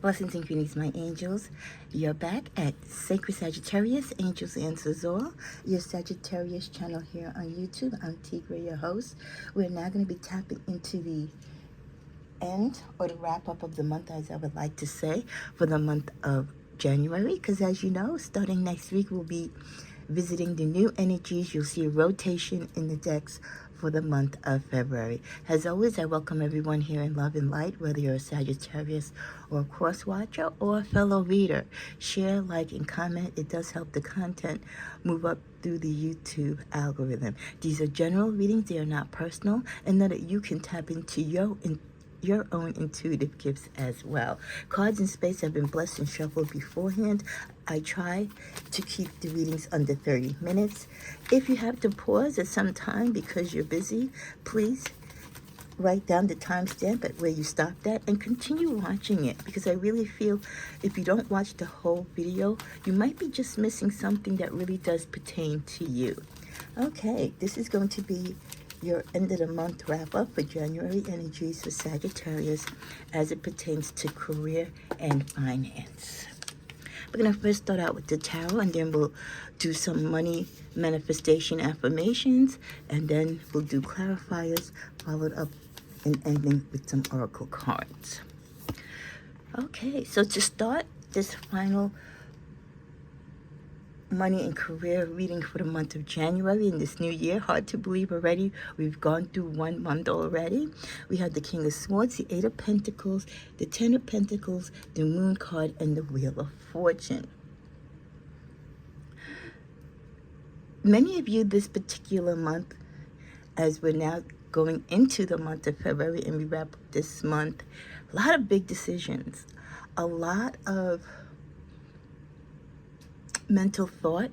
Blessings and greetings, my angels. You're back at Sacred Sagittarius, Angels Answers All, your Sagittarius channel here on YouTube. I'm Tigra, your host. We're now going to be tapping into the end or the wrap up of the month, as I would like to say, for the month of January. Because as you know, starting next week, we'll be visiting the new energies. You'll see a rotation in the decks for the month of February. As always, I welcome everyone here in love and light, whether you're a Sagittarius or a cross watcher or a fellow reader. Share, like, and comment. It does help the content move up through the YouTube algorithm. These are general readings. They are not personal, and know that you can tap into your own intuitive gifts as well. Cards in space have been blessed and shuffled beforehand. I try to keep the readings under 30 minutes. If you have to pause at some time because you're busy, please write down the timestamp at where you stopped at and continue watching it, because I really feel if you don't watch the whole video, you might be just missing something that really does pertain to you. Okay, this is going to be your end of the month wrap up for January energies for Sagittarius as it pertains to career and finance. We're going to first start out with the tarot, and then we'll do some money manifestation affirmations, and then we'll do clarifiers, followed up and ending with some oracle cards. Okay, so to start this final money and career reading for the month of January in this new year. Hard to believe already. We've gone through 1 month already. We have the King of Swords, the Eight of Pentacles, the Ten of Pentacles, the Moon card, and the Wheel of Fortune. Many of you this particular month, as we're now going into the month of February and we wrap up this month, a lot of big decisions, a lot of mental thought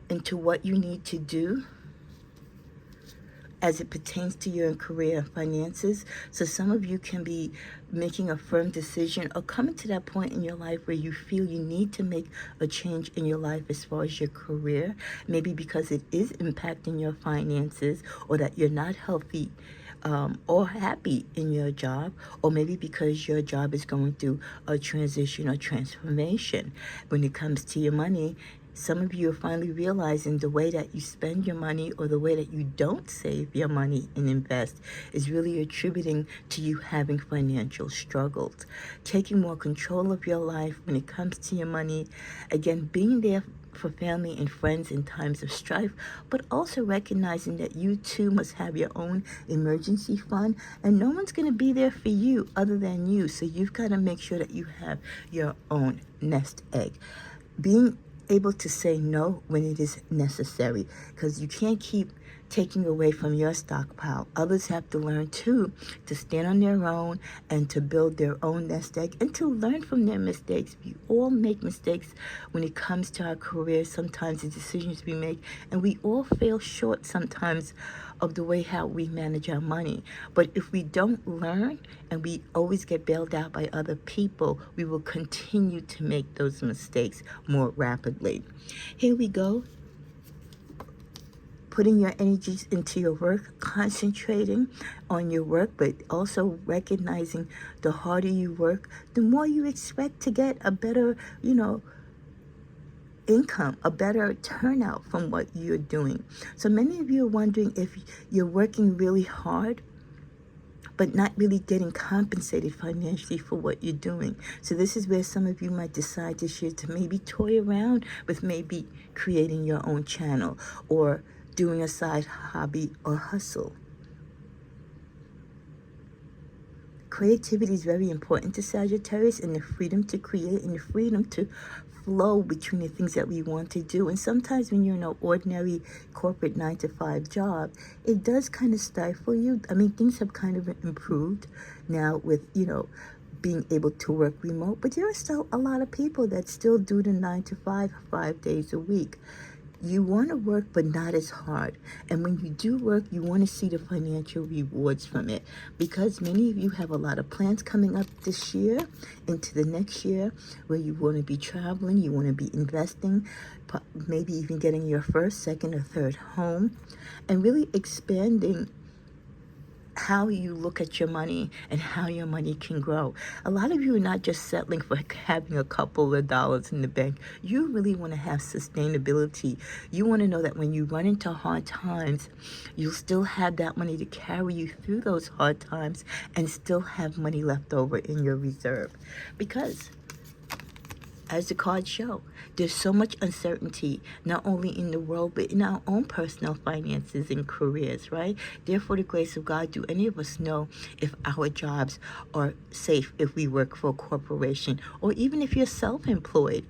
into what you need to do as it pertains to your career and finances. So some of you can be making a firm decision or coming to that point in your life where you feel you need to make a change in your life as far as your career, maybe because it is impacting your finances, or that you're not healthy or happy in your job, or maybe because your job is going through a transition or transformation. When it comes to your money, some of you are finally realizing the way that you spend your money, or the way that you don't save your money and invest, is really attributing to you having financial struggles. Taking more control of your life when it comes to your money. Again, being there for family and friends in times of strife, but also recognizing that you too must have your own emergency fund, and no one's going to be there for you other than you. So you've got to make sure that you have your own nest egg. Being able to say no when it is necessary, because you can't keep taking away from your stockpile. Others have to learn too to stand on their own and to build their own nest egg and to learn from their mistakes. We all make mistakes when it comes to our careers, sometimes the decisions we make, and we all fail short sometimes of the way how we manage our money. But if we don't learn and we always get bailed out by other people, we will continue to make those mistakes more rapidly. Here we go. Putting your energies into your work, concentrating on your work, but also recognizing the harder you work, the more you expect to get a better, income, a better turnout from what you're doing. So many of you are wondering if you're working really hard, but not really getting compensated financially for what you're doing. So this is where some of you might decide this year to maybe toy around with maybe creating your own channel, or doing a side hobby or hustle. Creativity is very important to Sagittarius, and the freedom to create and the freedom to flow between the things that we want to do. And sometimes when you're in an ordinary corporate 9-to-5 job, it does kind of stifle you. I mean, things have kind of improved now with, being able to work remote, but there are still a lot of people that still do the 9-to-5, 5 days a week. You want to work, but not as hard. And when you do work, you want to see the financial rewards from it, because many of you have a lot of plans coming up this year into the next year, where you want to be traveling, you want to be investing, maybe even getting your first, second, or third home, and really expanding how you look at your money and how your money can grow. A lot of you are not just settling for having a couple of dollars in the bank. You really want to have sustainability. You want to know that when you run into hard times, you'll still have that money to carry you through those hard times and still have money left over in your reserve. Because as the cards show, there's so much uncertainty, not only in the world, but in our own personal finances and careers, right? Therefore, the grace of God, do any of us know if our jobs are safe if we work for a corporation, or even if you're self-employed?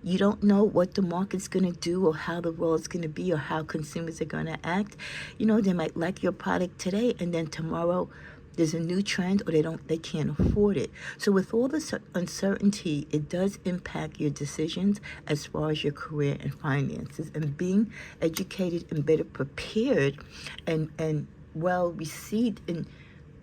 You don't know what the market's going to do or how the world's going to be or how consumers are going to act. You know, they might like your product today, and then tomorrow there's a new trend, or they can't afford it. So with all this uncertainty, it does impact your decisions as far as your career and finances. And being educated and better prepared and well received in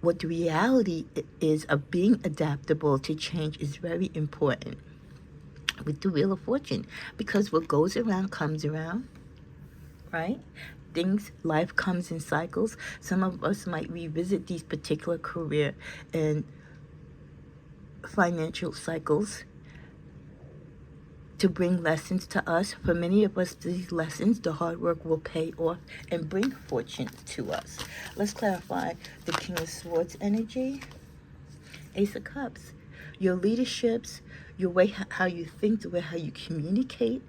what the reality is of being adaptable to change is very important with the Wheel of Fortune, because what goes around comes around, right? Life comes in cycles. Some of us might revisit these particular career and financial cycles to bring lessons to us. For many of us, these lessons, the hard work will pay off and bring fortune to us. Let's clarify the King of Swords energy. Ace of Cups. Your leaderships, your way how you think, the way how you communicate,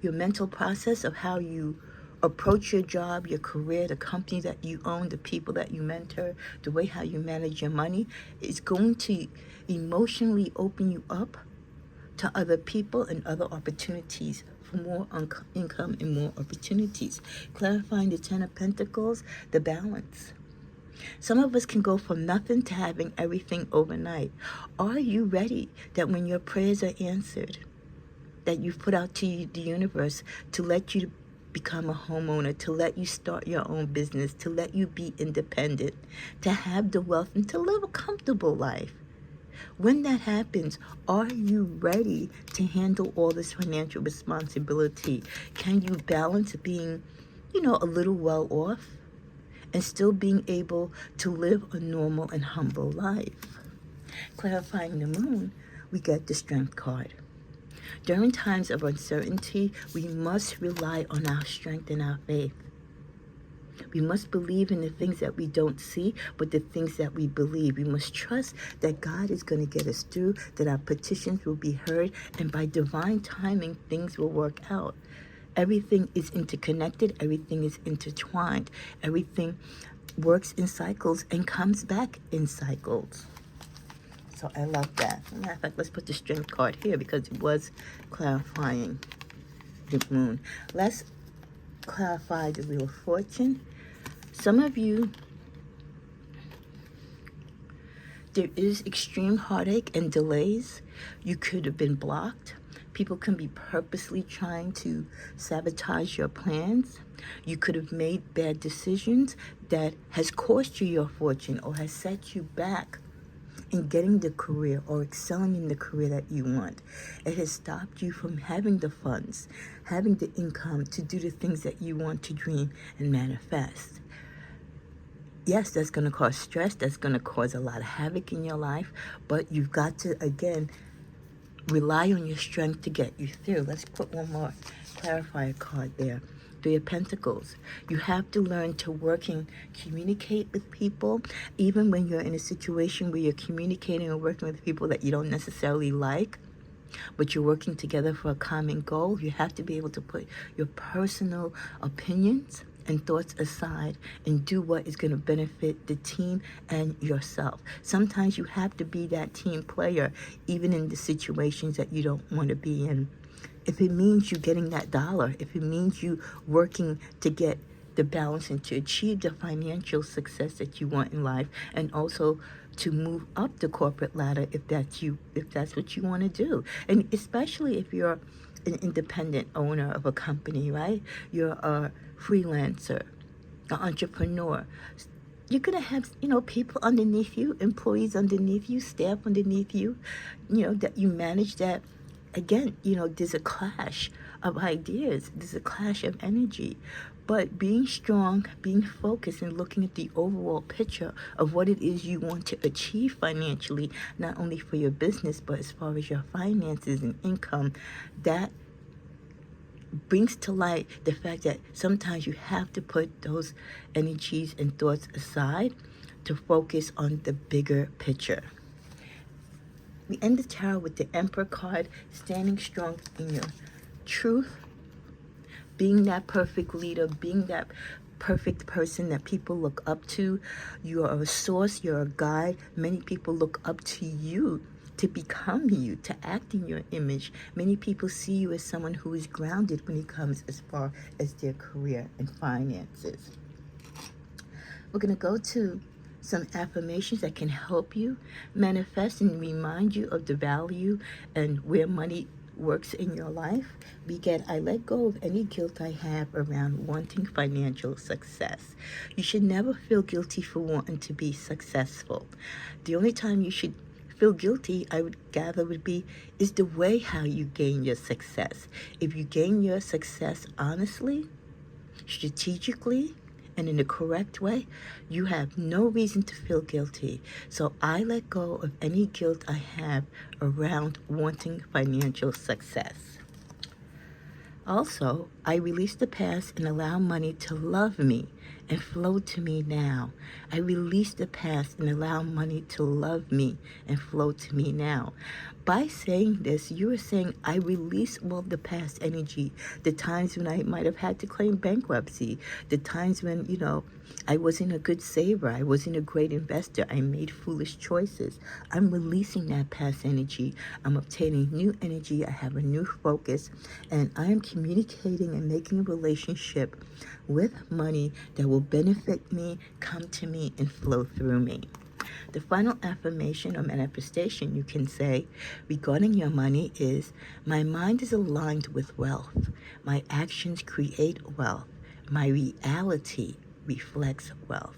your mental process of how you approach your job, your career, the company that you own, the people that you mentor, the way how you manage your money is going to emotionally open you up to other people and other opportunities for more income and more opportunities. Clarifying the Ten of Pentacles, the balance. Some of us can go from nothing to having everything overnight. Are you ready that when your prayers are answered, that you've put out to the universe to let you become a homeowner, to let you start your own business, to let you be independent, to have the wealth and to live a comfortable life? When that happens, are you ready to handle all this financial responsibility? Can you balance being, a little well off and still being able to live a normal and humble life? Clarifying the Moon, we get the Strength card. During times of uncertainty, we must rely on our strength and our faith. We must believe in the things that we don't see, but the things that we believe. We must trust that God is going to get us through, that our petitions will be heard, and by divine timing, things will work out. Everything is interconnected. Everything is intertwined. Everything works in cycles and comes back in cycles. So I love that. Matter of fact, let's put the Strength card here because it was clarifying the Moon. Let's clarify the Wheel of Fortune. Some of you, there is extreme heartache and delays. You could have been blocked. People can be purposely trying to sabotage your plans. You could have made bad decisions that has cost you your fortune or has set you back in getting the career or excelling in the career that you want. It has stopped you from having the funds, having the income to do the things that you want to dream and manifest. Yes, that's going to cause stress. That's going to cause a lot of havoc in your life. But you've got to, again, rely on your strength to get you through. Let's put one more clarifier card there. Three of Pentacles. You have to learn to work and communicate with people, even when you're in a situation where you're communicating or working with people that you don't necessarily like, but you're working together for a common goal. You have to be able to put your personal opinions and thoughts aside and do what is going to benefit the team and yourself. Sometimes you have to be that team player, even in the situations that you don't want to be in. If it means you getting that dollar, if it means you working to get the balance and to achieve the financial success that you want in life, and also to move up the corporate ladder if that's what you want to do. And especially if you're an independent owner of a company, right? You're a freelancer, an entrepreneur. You're going to have, people underneath you, employees underneath you, staff underneath you, that you manage that. Again, there's a clash of ideas. There's a clash of energy. But being strong, being focused, and looking at the overall picture of what it is you want to achieve financially, not only for your business, but as far as your finances and income, that brings to light the fact that sometimes you have to put those energies and thoughts aside to focus on the bigger picture. We end the tarot with the Emperor card, standing strong in your truth, being that perfect leader, being that perfect person that people look up to. You are a source, you're a guide. Many people look up to you to become you, to act in your image. Many people see you as someone who is grounded when it comes as far as their career and finances. We're going to go to some affirmations that can help you manifest and remind you of the value and where money works in your life. We get, I let go of any guilt I have around wanting financial success. You should never feel guilty for wanting to be successful. The only time you should feel guilty, I would gather, would be is the way how you gain your success. If you gain your success honestly, strategically, and in the correct way, you have no reason to feel guilty. So I let go of any guilt I have around wanting financial success. Also, I release the past and allow money to love me and flow to me now. I release the past and allow money to love me and flow to me now. By saying this, you are saying, I release all the past energy, the times when I might have had to claim bankruptcy, the times when, I wasn't a good saver, I wasn't a great investor, I made foolish choices. I'm releasing that past energy. I'm obtaining new energy. I have a new focus, and I am communicating and making a relationship with money that will benefit me, come to me, and flow through me. The final affirmation or manifestation you can say regarding your money is, my mind is aligned with wealth. My actions create wealth. My reality reflects wealth.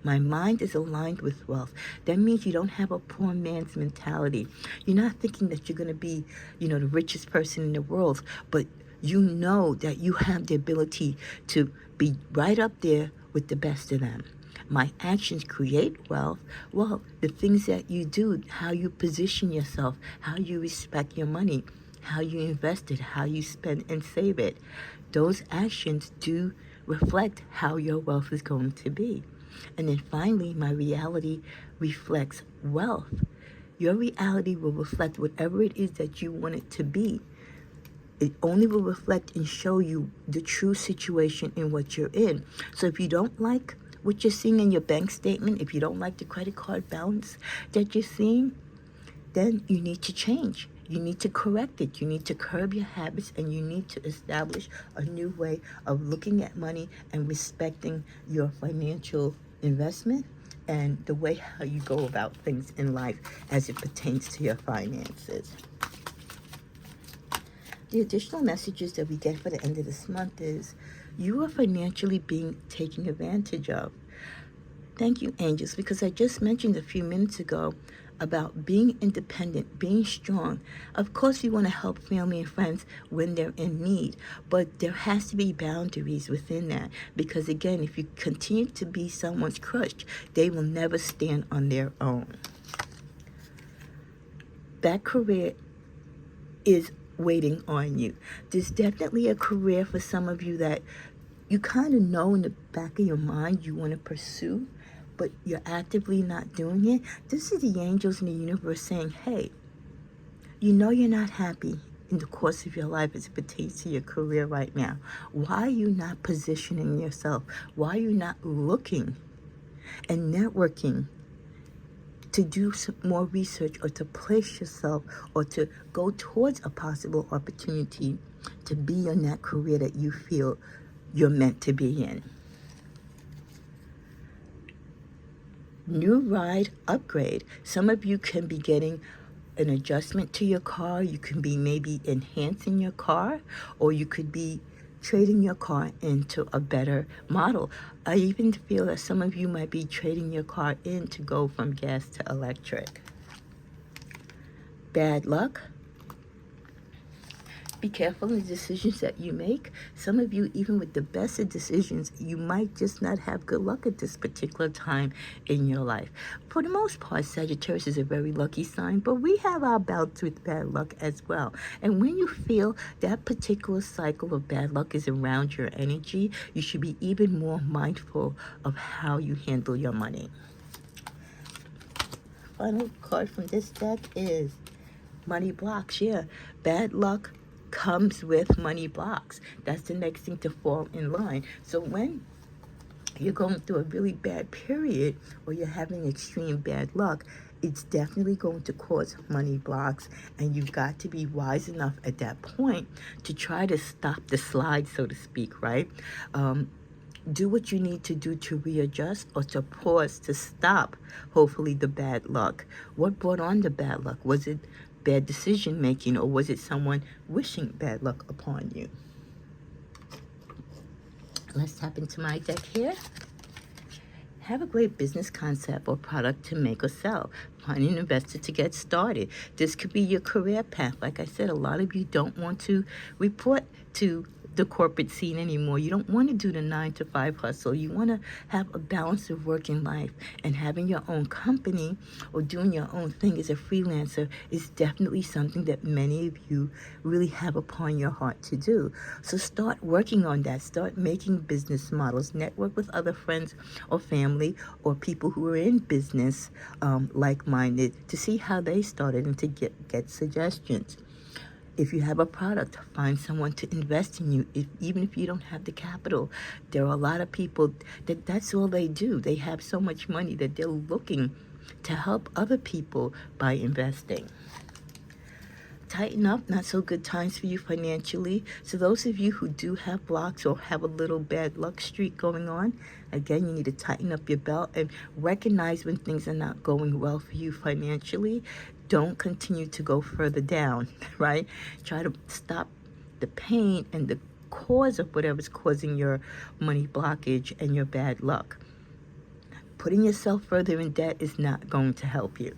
My mind is aligned with wealth. That means you don't have a poor man's mentality. You're not thinking that you're going to be, the richest person in the world, but you know that you have the ability to be right up there with the best of them. My actions create wealth. Well, the things that you do, how you position yourself, how you respect your money, how you invest it, how you spend and save it, those actions do reflect how your wealth is going to be. And then finally, my reality reflects wealth. Your reality will reflect whatever it is that you want it to be. It only will reflect and show you the true situation in what you're in. So if you don't like what you're seeing in your bank statement, if you don't like the credit card balance that you're seeing, then you need to change. You need to correct it. You need to curb your habits, and you need to establish a new way of looking at money and respecting your financial investment and the way how you go about things in life as it pertains to your finances. The additional messages that we get for the end of this month is, you are financially being taken advantage of. Thank you, angels, because I just mentioned a few minutes ago about being independent, being strong. Of course, we want to help family and friends when they're in need, but there has to be boundaries within that, because again, if you continue to be someone's crutch, they will never stand on their own. That career is waiting on you. There's definitely a career for some of you that you kind of know in the back of your mind you want to pursue, but you're actively not doing it. This is the angels in the universe saying, hey, you're not happy in the course of your life as it pertains to your career right now. Why are you not positioning yourself? Why are you not looking and networking to do some more research, or to place yourself, or to go towards a possible opportunity to be in that career that you feel you're meant to be in? New ride upgrade. Some of you can be getting an adjustment to your car. You can be maybe enhancing your car, or you could be trading your car into a better model. I even feel that some of you might be trading your car in to go from gas to electric. Bad luck. Be careful in the decisions that you make. Some of you, even with the best of decisions, you might just not have good luck at this particular time in your life. For the most part, Sagittarius is a very lucky sign, but we have our bouts with bad luck as well. And when you feel that particular cycle of bad luck is around your energy, you should be even more mindful of how you handle your money. Final card from this deck is money blocks. Yeah, bad luck comes with money blocks. That's the next thing to fall in line. So when you're going through a really bad period or you're having extreme bad luck, it's definitely going to cause money blocks, and you've got to be wise enough at that point to try to stop the slide, so to speak, right? Do what you need to do to readjust or to pause to stop, hopefully, the bad luck. What brought on the bad luck? Was it bad decision making, or was it someone wishing bad luck upon you? Let's tap into my deck here. Have a great business concept or product to make or sell. Find an investor to get started. This could be your career path. Like I said, a lot of you don't want to report to the corporate scene anymore. You don't want to do the 9-to-5 hustle. You want to have a balance of working life, and having your own company or doing your own thing as a freelancer is definitely something that many of you really have upon your heart to do. So start working on that. Start making business models. Network with other friends or family or people who are in business, like-minded, to see how they started and to get suggestions. If you have a product, find someone to invest in you. Even if you don't have the capital, there are a lot of people that's all they do. They have so much money that they're looking to help other people by investing. Tighten up, not so good times for you financially. So those of you who do have blocks or have a little bad luck streak going on, again, you need to tighten up your belt and recognize when things are not going well for you financially. Don't continue to go further down, right? Try to stop the pain and the cause of whatever's causing your money blockage and your bad luck. Putting yourself further in debt is not going to help you.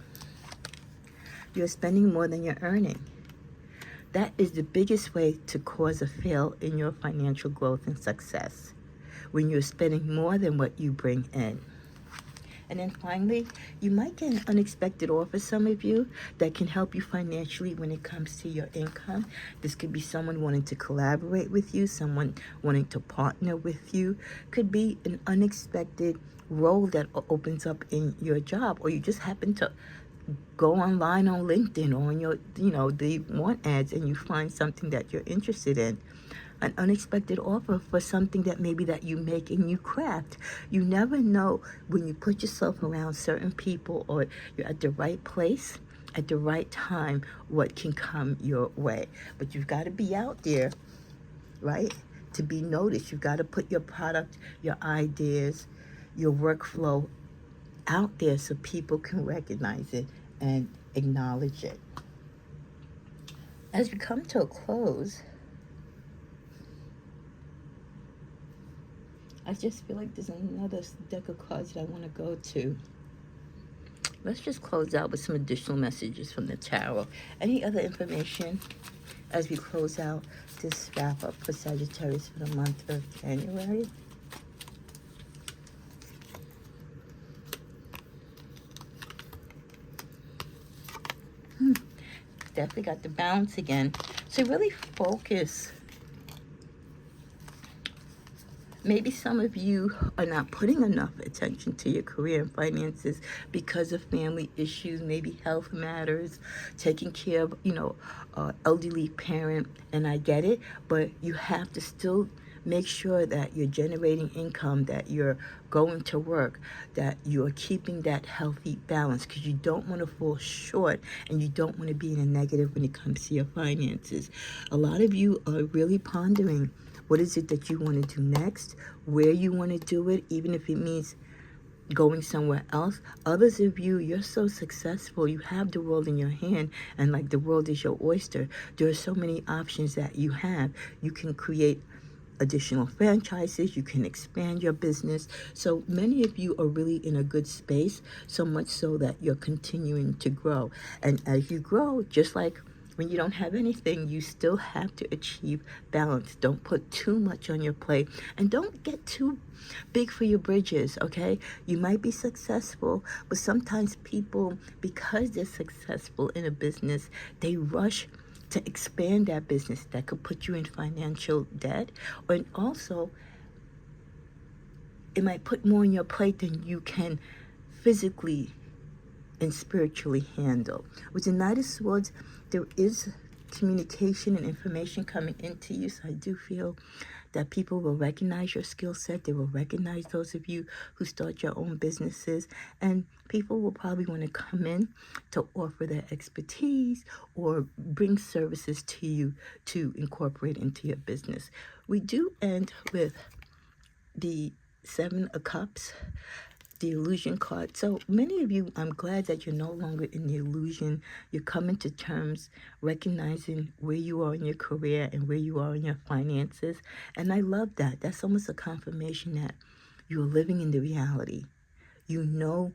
You're spending more than you're earning. That is the biggest way to cause a fail in your financial growth and success, when you're spending more than what you bring in. And then finally, you might get an unexpected offer, some of you, that can help you financially when it comes to your income. This could be someone wanting to collaborate with you, someone wanting to partner with you. Could be an unexpected role that opens up in your job, or you just happen to go online on LinkedIn or on your, the want ads, and you find something that you're interested in. An unexpected offer for something that maybe that you make and you craft. You never know when you put yourself around certain people or you're at the right place at the right time, what can come your way. But you've got to be out there, right, to be noticed. You've got to put your product, your ideas, your workflow out there so people can recognize it and acknowledge it. As we come to a close, I just feel like there's another deck of cards that I want to go to. Let's just close out with some additional messages from the tarot. Any other information as we close out this wrap up for Sagittarius for the month of January? Definitely got the balance again. So really focus. Maybe some of you are not putting enough attention to your career and finances because of family issues, maybe health matters, taking care of, elderly parent, and I get it, but you have to still make sure that you're generating income, that you're going to work, that you're keeping that healthy balance, because you don't want to fall short and you don't want to be in a negative when it comes to your finances. A lot of you are really pondering, what is it that you want to do next, where you want to do it, even if it means going somewhere else. Others of you, you're so successful, you have the world in your hand, and like the world is your oyster. There are so many options that you have. You can create additional franchises, you can expand your business. So many of you are really in a good space, so much so that you're continuing to grow. And as you grow, just like When you don't have anything, you still have to achieve balance. Don't put too much on your plate, and don't get too big for your bridges, okay? You might be successful, but sometimes people, because they're successful in a business, they rush to expand that business. That could put you in financial debt, and also it might put more on your plate than you can physically and spiritually handle. With the Knight of Swords, there is communication and information coming into you. So I do feel that people will recognize your skill set. They will recognize those of you who start your own businesses. And people will probably want to come in to offer their expertise or bring services to you to incorporate into your business. We do end with the Seven of Cups, the illusion card. So many of you, I'm glad that you're no longer in the illusion. You're coming to terms, recognizing where you are in your career and where you are in your finances. And I love that. That's almost a confirmation that you're living in the reality. You know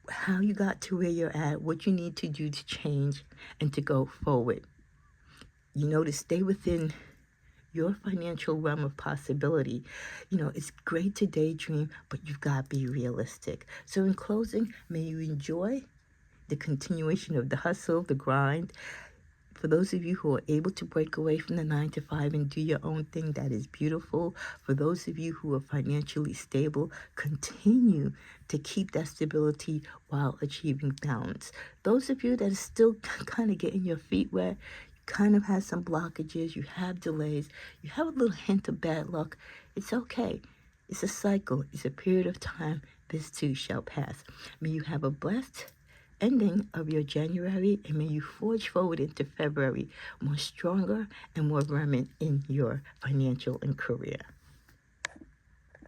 how you got to where you're at, what you need to do to change and to go forward. You know, to stay within your financial realm of possibility. You know, it's great to daydream, but you've got to be realistic. So in closing, may you enjoy the continuation of the hustle, the grind. For those of you who are able to break away from the 9 to 5 and do your own thing, that is beautiful. For those of you who are financially stable, continue to keep that stability while achieving balance. Those of you that are still kind of getting your feet wet, kind of have some blockages, you have delays, you have a little hint of bad luck, it's okay. It's a cycle. It's a period of time. This too shall pass. May you have a blessed ending of your January, and may you forge forward into February more stronger and more vermin in your financial and career.